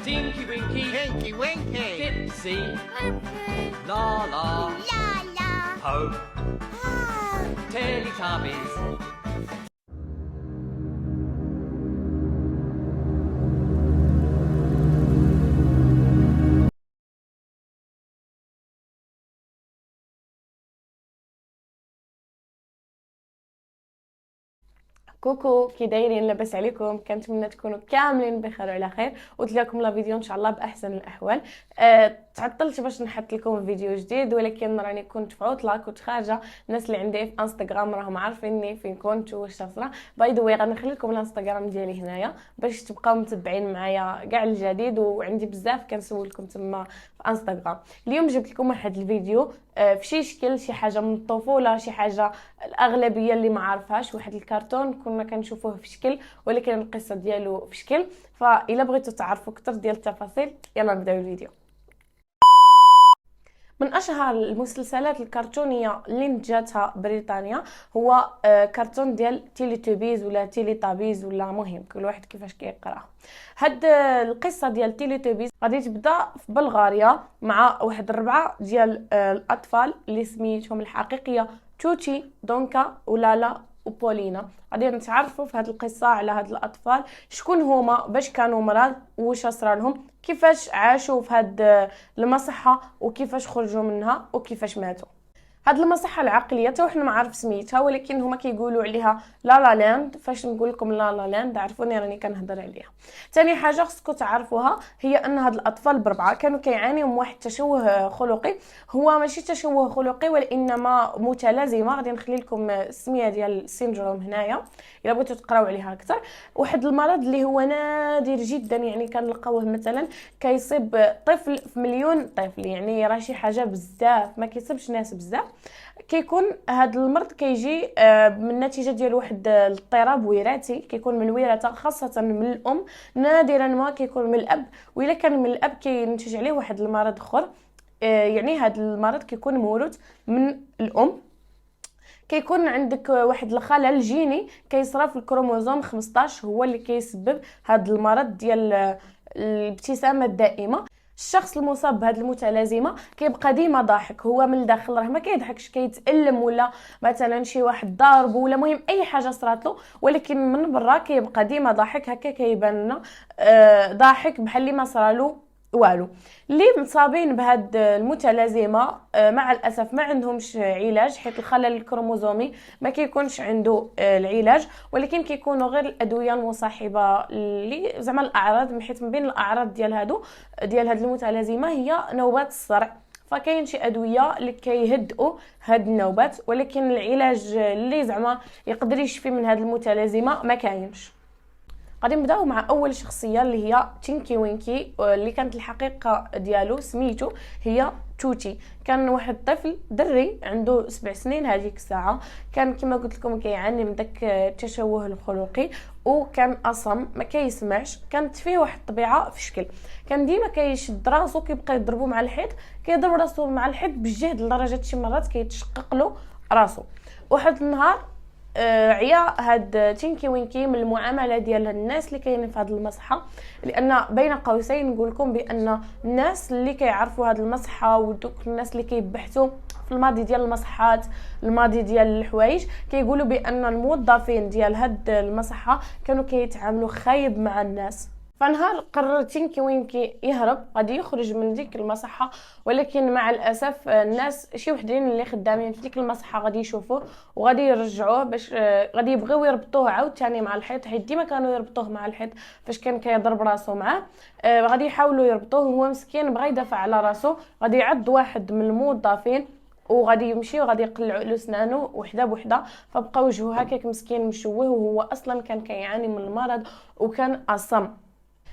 Tinky Winky, Tinky Winky, Dipsy, Pipsy, La La, La La, Po, Oh, Teletubbies. كوكو، كي دايرين؟ لاباس عليكم؟ كنتمنى تكونوا كاملين بخير وعلى خير وتلاقيكم لا فيديو ان شاء الله باحسن الاحوال. تعطلت باش نحط لكم فيديو جديد، ولكن راني كنت في عطله، كنت خارجه. الناس اللي عندي في انستغرام راهم عارفيني فين كنت واش صرا. باي ذا واي غنخلي لكم الانستغرام ديالي هنايا باش تبقاو متبعين معايا كاع الجديد، وعندي بزاف كنسولكم تما في انستغرام. اليوم جبت لكم واحد الفيديو في شي شكل، شي حاجه من الطفوله، شي حاجه الاغلبيه اللي ما عارفاش. واحد الكرتون كنا كنشوفوه في شكل، ولكن القصه ديالو في شكل. فالا بغيتوا تعرفوا اكثر ديال التفاصيل يلا نبداو الفيديو. من اشهر المسلسلات الكرتونيه اللي نتجاتها بريطانيا هو كرتون ديال تيليتوبيز ولا تيليتابيز، ولا مهم كل واحد كيفاش كيقراها. هاد القصه ديال تيليتوبيز غادي تبدا في بلغاريا مع واحد الربعه ديال الاطفال اللي سميتهم الحقيقيه توتي، دونكا، ولالا وبولينا. غادي نتعرفوا في هذه القصه على هاد الاطفال، شكون هما، باش كانوا مرض، واش صرا لهم، كيفاش عاشوا في هاد المصحه، وكيفاش خرجوا منها، وكيفاش ماتوا. هاد المصحه العقليه حتى وحنا ما عارف سميتها، ولكن هما كيقولوا عليها لا لا لاند. فاش نقول لكم لا لا لاند عرفوني راني كنهضر عليها. ثاني حاجه خصكم تعرفوها هي ان هاد الاطفال بربعه كانوا كيعانيوا من واحد التشوه خلقي. هو ماشي تشوه خلقي وانما متلازمه. غادي نخلي لكم السميه ديال السيندروم هنايا الا بغيتوا تقراو عليها اكثر. واحد المرض اللي هو نادر جدا، يعني كنلقاوه مثلا كيصيب طفل في مليون طفل، يعني راه شي حاجه بزاف، ما كيصيبش ناس بزاف. كيكون هذا المرض كيجي من نتيجه ديال واحد الاضطراب وراثي، كيكون من الوراثه خاصه من الام، نادرا ما كيكون من الاب، والا كان من الاب كينتج عليه واحد المرض اخر. يعني هذا المرض كيكون موروث من الام. كيكون عندك واحد الخلل جيني كيصرا في الكروموزوم 15 هو اللي كيسبب هذا المرض ديال الابتسامه الدائمه. الشخص المصاب بهذه المتلازمه كيبقى ديما ضاحك، هو من الداخل راه ما كيضحكش، كيتالم ولا مثلا شي واحد ضارب ولا مهم اي حاجه صرات له، ولكن من برا كيبقى ديما ضاحك، هكا كيبان لنا ضاحك بحال اللي ما صرالو والو. اللي مصابين بهاد المتلازمه مع الاسف ما عندهمش علاج، حيت الخلل الكروموزومي ما كيكونش عنده العلاج، ولكن كيكونوا غير الادويه المصاحبه اللي زعما الاعراض. حيت من بين الاعراض ديال هاد المتلازمه هي نوبات الصرع، فكاين شي ادويه اللي كيهدئوا هاد النوبات، ولكن العلاج اللي زعما يقدر يشفي من هاد المتلازمه ما كاينش. غادي نبداو مع اول شخصيه اللي هي تينكي وينكي، اللي كانت الحقيقه ديالو سميتو هي توتي. كان واحد الطفل دري عنده 7 سنين هذيك الساعه، كان كما قلت لكم كيعاني من داك التشوه الخلقي، وكان اصم ما كيسمعش. كانت فيه واحد الطبيعه في شكل، كان ديما كيشد راسو كيبقى يضربو مع الحيط، كيضرب راسو مع الحيط بالجهد لدرجه شي مرات كيتشقق له راسو. واحد النهار عيا هاد تينكي وينكي من المعامله ديال الناس اللي كاينين في هذه المصحه، لان بين قوسين نقول لكم بان الناس اللي كيعرفوا هذه المصحه ودوك الناس اللي كيبحثوا في الماضي ديال المصحات، الماضي ديال الحوايج، كيقولوا بان الموظفين ديال هاد المصحه كانوا كيتعاملوا خايب مع الناس. فنهار قرر تينكي وينكي يهرب، غادي يخرج من ديك المصحه، ولكن مع الاسف الناس شي وحدين اللي خدامين في ديك المصحه غادي يشوفوه وغادي يرجعوه باش غادي يبغيو يربطوه عاوتاني مع الحيط، حيت ديما كانوا يربطوه مع الحيط فاش كان كيضرب راسو معاه. غادي يحاولوا يربطوه، هو مسكين بغى يدافع على راسو، غادي يعض واحد من الموظفين وغادي يمشي وغادي يقلعوا له سنانه وحده بوحده، فبقى وجهه هكاك مسكين مشوه، وهو اصلا كان كيعاني من المرض وكان اصم.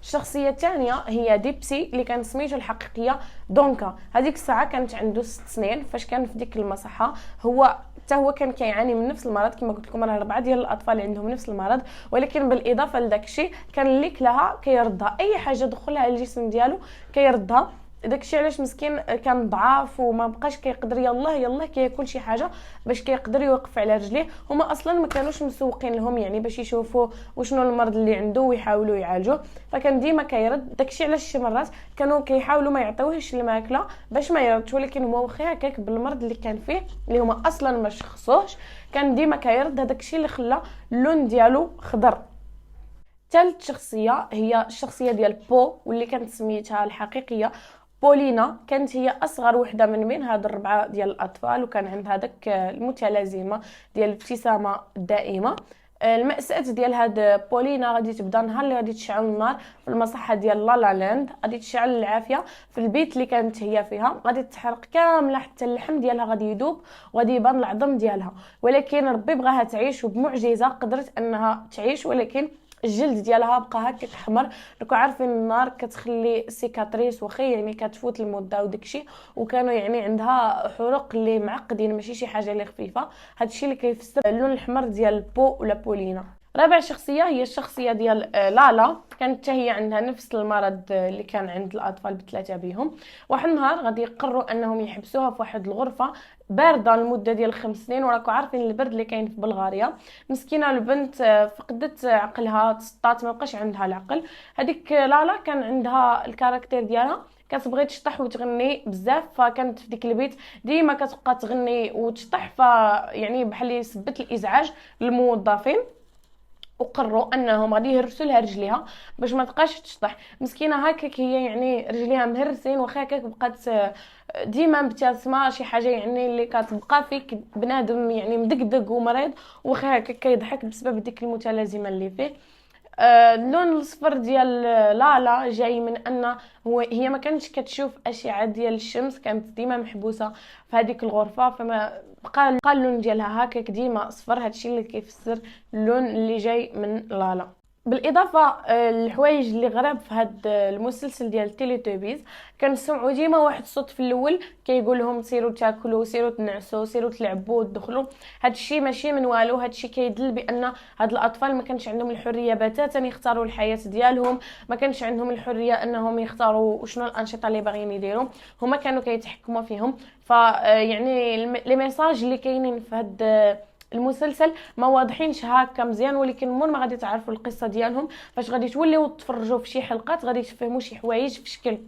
الشخصيه الثانيه هي ديبسي اللي كان سميتو الحقيقيه دونكا. هذيك الساعه كانت عنده 6 سنين فاش كان في ديك المصحه. حتى هو كان كيعاني من نفس المرض، كما قلت لكم راه 4 ديال الاطفال عندهم نفس المرض، ولكن بالاضافه لداك الشيء كان اللي كلها كيردها، اي حاجه دخلها الجسم ديالو كيردها. داكشي علاش مسكين كان ضعاف وما بقاش كيقدر يلاه كياكل شي حاجه باش كيقدر يوقف على رجليه. هما اصلا ما كانوش مسوقين لهم يعني باش يشوفوا وشنو المرض اللي عنده ويحاولوا يعالجوه، فكان ديما كيرد. داكشي علاش شي مرات كانوا كيحاولوا ما يعطيوهش الماكله باش ما يردش، ولكن هو واخا هكاك بالمرض اللي كان فيه اللي هما اصلا ما شخصوش كان ديما كيرد. هذاك الشيء اللي خلى اللون ديالو خضر. ثالث شخصيه هي الشخصيه ديال بو، واللي كانت سميتها الحقيقيه بولينا. كانت هي اصغر وحده من بين هاد الربعه ديال الاطفال، وكان عندها داك المتلازمه ديال الابتسامه الدائمه. المأساة ديال هاد بولينا غادي تبدا نهار اللي غادي تشعل النار في المصحة ديال لا لاند، غادي تشعل العافية في البيت اللي كانت هي فيها، غادي تحرق كامله حتى اللحم ديالها غادي يذوب وغادي يبان العظم ديالها. ولكن ربي بغاها تعيش، وبمعجزة قدرت انها تعيش، ولكن الجلد ديالها بقى هكاك احمر. راكم عارفين النار كتخلي سيكاتريس وخي يعني كتفوت المده وداكشي، وكانوا يعني عندها حروق اللي معقدين ماشي شي حاجه اللي خفيفه. هادشي اللي كيفسر اللون الاحمر ديال بو ولا بولينا. رابع شخصيه هي الشخصيه ديال لالا. كانت حتى هي عندها نفس المرض اللي كان عند الاطفال بثلاثه بهم. واحد النهار غادي يقرروا انهم يحبسوها في واحد الغرفه بارده لمده ديال 5 سنين، وراكم عارفين البرد اللي كاين في بلغاريا. مسكينه البنت فقدت عقلها، تسطات، ما بقاش عندها العقل. هذيك لالا كان عندها الكاركتير ديالها، كتبغي تشطح وتغني بزاف، فكانت في ديك البيت ديما كتبقى تغني وتشطح، يعني بحال يسبت الازعاج للموظفين. وقرروا انهم غادي يهرسوا لها رجليها باش ما تبقاش تشطح. مسكينه هكاك هي يعني رجليها مهرسين، واخا هكاك بقات ديما مبتسمه، شي حاجه يعني اللي كتبقى فيك بنادم يعني مدقدق ومريض، واخا هكاك كيضحك بسبب ديك المتلازمه اللي فيه. اللون الصفر ديال لالا جاي من ان هي ما كانتش كتشوف اشعه ديال الشمس، كانت ديما محبوسه في هذيك الغرفه، فما بقى اللون ديالها هكاك ديما صفر. هادشي اللي كيفسر اللون اللي جاي من لالا. بالاضافه الحوايج اللي غراب في هذا المسلسل ديال التيليتوبيز، كنسمعوا ديما واحد الصوت في الاول كيقول لهم سيروا تاكلوا، سيروا تنعسوا، سيروا تلعبوا وتدخلوا. هذا الشيء ماشي من والو، هذا الشيء كيدل بان هاد الاطفال ما كانش عندهم الحريه بتاتا يختاروا الحياه ديالهم، ما كانش عندهم الحريه انهم يختاروا شنو الانشطه اللي باغيين يديروا، هما كانوا كيتحكموا فيهم. يعني لي ميساج اللي كاينين في هاد المسلسل ما واضحينش هكا مزيان، ولكن مور ما غادي تعرفوا القصه ديالهم فاش غادي توليو تفرجوا في شي حلقات غادي تفهموا شي حوايج في شكل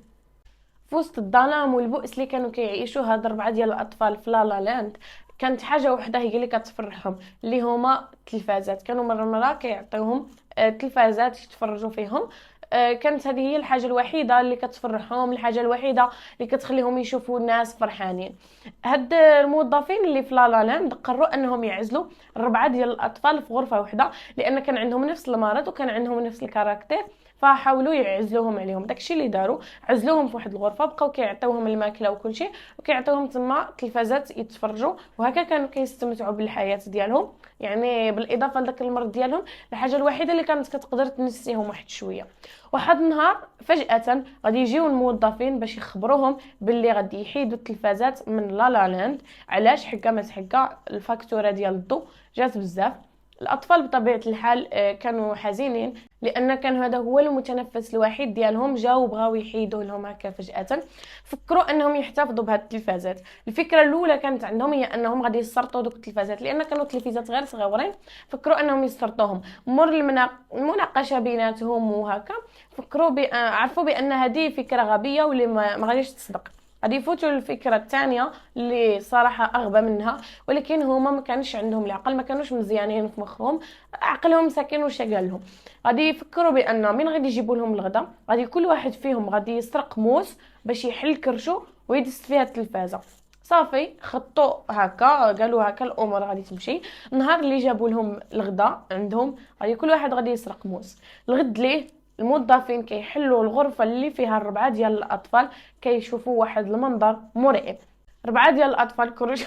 في وسط الظلام والبؤس اللي كانوا كيعيشوا هاد 4 ديال الاطفال في لالا لاند. كانت حاجه وحده هي اللي كتفرحهم، اللي هما التلفازات. كانوا مره كيعطيوهم تلفازات يتفرجوا فيهم. كانت هذه هي الحاجه الوحيده اللي كتفرحهم، الحاجه الوحيده اللي كتخليهم يشوفوا الناس فرحانين. هاد الموظفين اللي في لالا لاند قرروا انهم يعزلوا 4 ديال الاطفال في غرفه واحده، لان كان عندهم نفس المرض وكان عندهم نفس الكاركتير، فحاولوا يعزلوهم عليهم. داكشي اللي داروا، عزلوهم في واحد الغرفه، بقاو كيعطيوهم الماكله وكل شيء، وكيعطيوهم تما تلفازات يتفرجوا، وهكا كانوا كيستمتعوا بالحياه ديالهم. يعني بالاضافه لذاك المرض ديالهم، الحاجه الوحيده اللي كانت كتقدر تنسيهم واحد شويه. واحد النهار فجاه غادي يجيو الموظفين باش يخبروهم باللي غادي يحيدوا التلفازات من لالا لاند. علاش؟ حكا ما تحكا الفاكتوره ديال الضوء جات بزاف. الاطفال بطبيعه الحال كانوا حزينين، لان كان هذا هو المتنفس الوحيد ديالهم، جاو بغاو يحيدوه لهم هكا فجاه. فكروا انهم يحتفظوا بهاد التلفازات. الفكره الاولى كانت عندهم هي انهم غادي يسرطوا دوك التلفازات، لان كانوا تلفازات غير صغيورين. فكروا انهم يسرطوهم. مر المناقشه بيناتهم وهكا فكروا عرفوا بان هذه فكره غبيه واللي ما غاديش تصدق. غادي يفوتوا الفكره الثانيه اللي صراحه اغبى منها، ولكن هما ما كانش عندهم العقل، ما كانوش مزيانين في مخهم، عقلهم ساكن وشغال لهم. غادي يفكروا بان من غادي يجيبوا لهم الغداء غادي كل واحد فيهم غادي يسرق موس باش يحل كرشو ويدس فيها التلفازه. صافي خطوا هكا، قالوا هكا الامور غادي تمشي. النهار اللي جابوا لهم الغداء عندهم غادي كل واحد غادي يسرق موس. الغد ليه الموظفين كيحلوا الغرفه اللي فيها 4 ديال الاطفال، كيشوفوا واحد المنظر مرعب. 4 ديال الاطفال كروش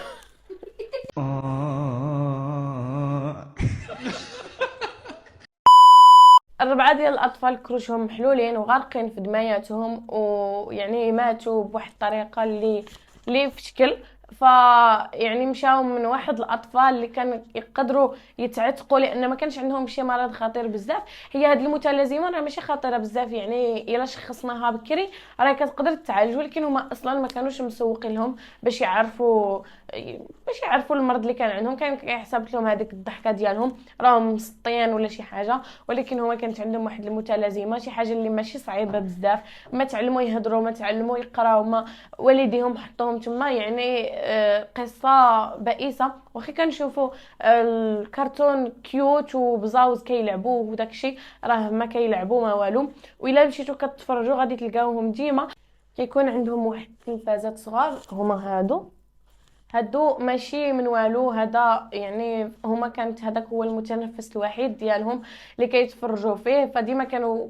4 ديال الاطفال كروشهم محلولين وغارقين في دماياتهم، ويعني ماتوا بواحد الطريقه اللي في شكل يعني مشاو من واحد الاطفال اللي كانوا يقدروا يتعتقوا لان ما كانش عندهم شي مرض خطير بزاف. هي هاد المتلازمه راه ماشي خطيره بزاف، يعني الا شخصناها بكري راه كتقدر تعالج، ولكن هما اصلا ما كانوش مسوقين لهم باش يعرفوا المرض اللي كان عندهم. كان كيحسب لهم هذيك الضحكه ديالهم راهم مسطيين ولا شي حاجه، ولكن هما كانت عندهم واحد المتلازمه، شي حاجه اللي ماشي صعيبه بزاف. ما تعلموا يهضروا، ما تعلموا يقراو، ما والديهم حطوهم تما. يعني قصه بائسه. واخا كنشوفوا الكرتون كيوت وبزاوز كيلعبوا وداكشي، راه ما كيلعبوا ما والو. والا مشيتوا كتفرجوا غادي تلقاوهم ديما كيكون عندهم واحد التلفازات صغار. هما هادو ماشي من والو، هذا يعني هما كانت هذاك هو المتنفس الوحيد ديالهم اللي كيتفرجوا فيه. فديما كانوا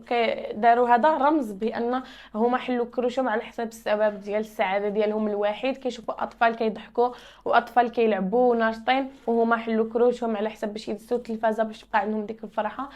داروا هذا رمز بان هما حلوا كروشهم على حساب السبب ديال السعاده ديالهم الوحيد. كيشوفوا اطفال كيضحكوا واطفال كيلعبوا ناشطين، وهما حلوا كروشهم على حساب باش يدسوا التلفازه باش تبقى عندهم ديك الفرحه.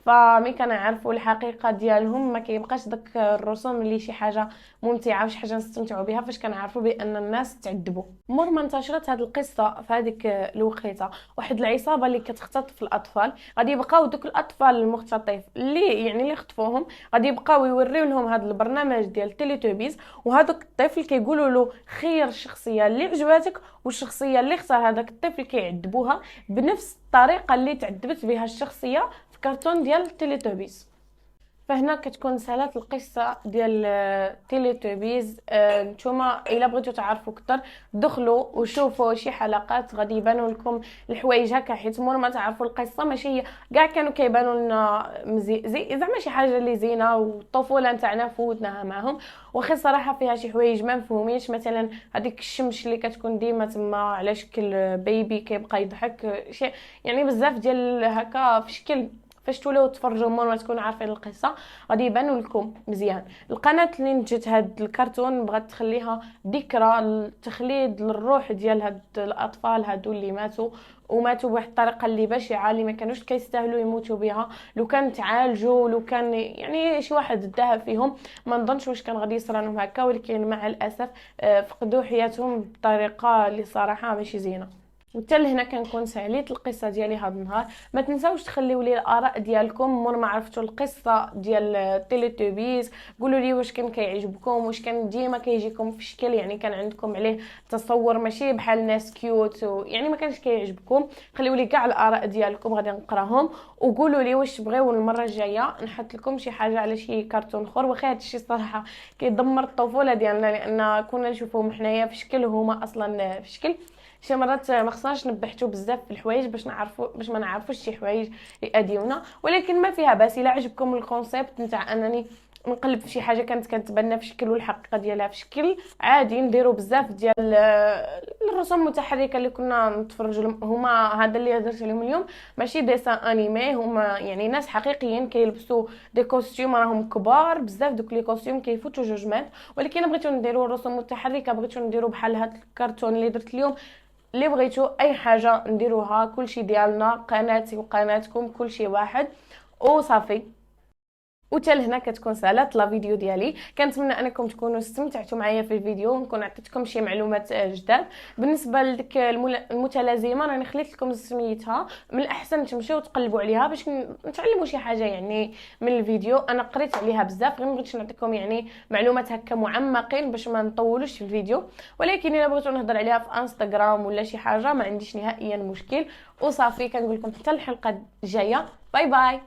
فمي كنعرفوا الحقيقه ديالهم ما كيبقاش داك الرسوم اللي شي حاجه ممتعه وشي حاجه نستمتعوا بها، فاش كنعرفوا بان الناس تعذبوا. مور ما انتشرت هذه القصه في هذيك الوقيته، واحد العصابه اللي كتختطف الاطفال غادي يبقاو دوك الاطفال المختطف اللي خطفوهم غادي يبقاو يوريو لهم هذا البرنامج ديال تيليتوبيز. وهذاك الطفل كيقولوا له خير الشخصيه اللي عجباتك والشخصيه اللي اختار هذاك الطفل كيعذبوها بنفس الطريقه اللي تعذبت بها الشخصيه في كرتون ديال تيليتوبيز. فهنا كتكون سالات القصه ديال تيليتوبيز. نتوما الا بغيتو تعرفوا اكثر دخلوا وشوفوا شي حلقات غادي يبانوا لكم الحوايج هكا، حيت مور ما تعرفوا القصه ماشي هي كاع كانوا كيبانوا لنا زعما شي حاجه اللي زينه والطفوله نتاعنا فوتناها معهم. واخا صراحه فيها شي حوايج ما مفهومينش، مثلا هذيك الشمش اللي كتكون ديما تما على شكل بيبي كيبقى يضحك، شي يعني بزاف ديال هكا في شكل. فاش تولوا تفرجوا مور ما تكونوا عارفين القصه غادي يبانوا لكم مزيان. القناه اللي نتجت هاد الكرتون بغات تخليها ذكرى التخليد للروح ديال هاد الاطفال هادو اللي ماتوا بواحد الطريقه اللي بشعه، اللي ما كانوش كيستاهلوا يموتوا بها. لو كان تعالجوا، لو كان يعني شي واحد داها فيهم، ما نظنش واش كان غادي يصرى لهم هكا. ولكن مع الاسف فقدوا حياتهم بطريقه اللي صراحه ماشي زينه. وحتى لهنا كنكون ساليت القصه ديالي هذا النهار. ما تنساوش تخليو لي الاراء ديالكم مور ما عرفتوا القصه ديال تيليتوبيز. قولوا لي واش كان كيعجبكم، واش كان ديما كيجيكم في شكل يعني كان عندكم عليه تصور ماشي بحال ناس كيوت يعني ما كانش كيعجبكم. خليو لي كاع الاراء ديالكم غادي نقراهم، وقولوا لي واش تبغيو المره الجايه نحط لكم شي حاجه على شي كرتون اخر. واخا هادشي صراحه كيدمر الطفوله ديالنا، لان كنا نشوفوهم حنايا في شكل وهما اصلا في شكل. شي مرات ما خصناش نبحثوا بزاف في الحوايج باش ما نعرفوش شي حوايج يأذيونا. ولكن ما فيها باس الا عجبكم الكونسيبت نتاع انني نقلب في شي حاجه كانت كتبان في شكل والحقيقه ديالها في شكل عادي. نديروا بزاف ديال الرسوم المتحركه اللي كنا نتفرجوا هما هذا اللي درت لهم اليوم ماشي ديسان انيمي، هما يعني ناس حقيقيين كيلبسوا دي كوستيوم راهم كبار بزاف. دوك لي كوستيوم كيفوتوا جوجمات. ولكن بغيتو نديروا الرسوم المتحركه، بغيتو نديروا بحال هاد الكرتون اللي درت اليوم، اللي بغيتو اي حاجه نديروها. كلشي ديالنا، قناتي وقناتكم كلشي واحد وصافي. وتا لهنا كتكون سالات لا فيديو ديالي. كنتمنى انكم تكونوا استمتعتوا معايا في الفيديو ونكون عطيتكم شي معلومات جداد. بالنسبه لديك المتلازمه راني خليت لكم سميتها، من الاحسن تمشيو تقلبوا عليها باش نتعلموا شي حاجه يعني من الفيديو. انا قريت عليها بزاف، غير بغيت نعطيكم يعني معلومات هكا معمقين باش ما نطولوش في الفيديو. ولكن الا بغيتوا نهضر عليها في انستغرام ولا شي حاجه ما عنديش نهائيا مشكل. وصافي كنقول لكم حتى الحلقه الجايه. باي باي.